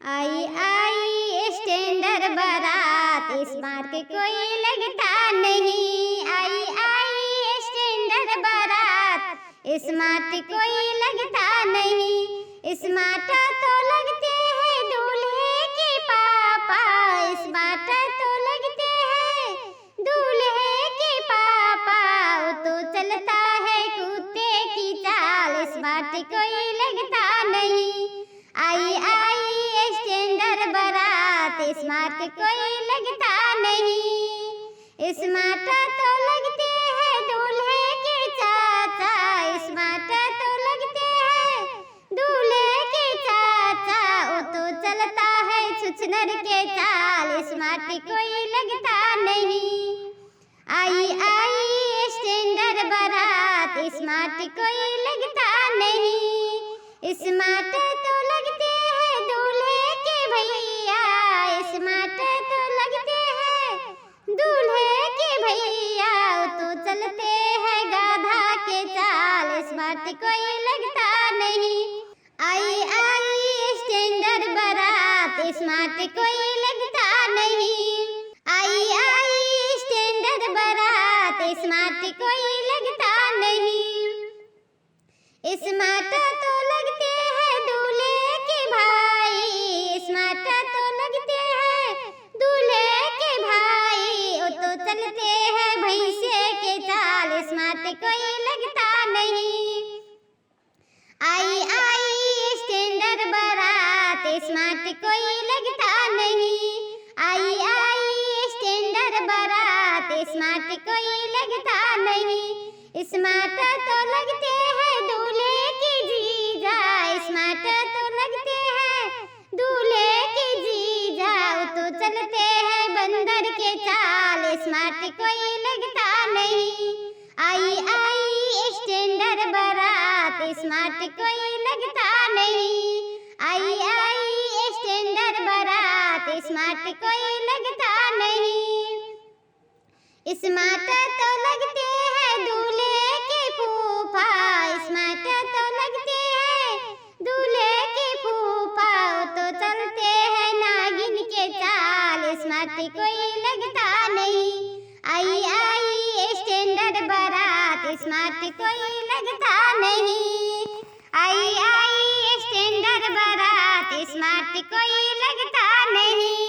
आई आई standard बारात, smart कोई लगता नहीं। आई आई स्टैंडर्ड बारात, स्मार्ट कोई लगता नहीं। स्मार्ट तो लगते हैं दूल्हे के पापा, स्मार्ट तो लगते हैं दूल्हे के पापा। वो तो चलता है कुत्ते की चाल, स्मार्ट कोई लगता नहीं। आई आई स्टैंडर्ड बारात, स्मार्ट कोई लगता नहीं। स्मार्ट तो लगते हैं दूल्हे के चाचा, स्मार्ट तो लगते हैं दूल्हे के चाचा। वो तो चलता है छुछनर के चाल, स्मार्ट कोई लगता नहीं। आई आई स्टैंडर्ड बारात, स्मार्ट कोई लगता नहीं। स्मार्ट तो लगते हैं दूल्हे के भैया, स्मार्ट तो लगते हैं दूल्हे के भैया। वो तो चलते हैं गाधा के चाल, स्मार्ट कोई लगता नहीं। आई आई स्टैंडर्ड बारात, स्मार्ट कोई लगता नहीं। आई आई स्टैंडर्ड बारात, स्मार्ट कोई लगता नहीं। स्मार्ट तो लगते हैं दूल्हे के भाई, स्मार्ट तो लगते हैं दूल्हे के भाई। वो तो चलते हैं भैंसे के चाल, स्मार्ट कोई लगता नहीं। आई आई स्टैंडर्ड बारात, स्मार्ट कोई लगता नहीं। आई आई स्टैंडर्ड बारात, स्मार्ट कोई लगता नहीं। स्मार्ट तो लगते हैं दूल्हे के जीजा, स्मार्ट तो लगते हैं दूल्हे के जीजा। वो तो चलते हैं बंदर के चाल, स्मार्ट कोई लगता नहीं। आई आई स्टैंडर्ड बारात, स्मार्ट कोई लगता नहीं। आई आई स्टैंडर्ड बारात, स्मार्ट कोई लगता नहीं। स्मार्ट तो लगते हैं दूल्हे के फूफा, स्मार्ट तो लगते हैं दूल्हे के फूफा। वो तो चलते हैं नागिन के चाल, स्मार्ट कोई लगता नहीं। आई आई स्टैंडर्ड बारात, स्मार्ट कोई लगता नहीं। आई आई स्टैंडर्ड बारात, स्मार्ट कोई लगता नहीं।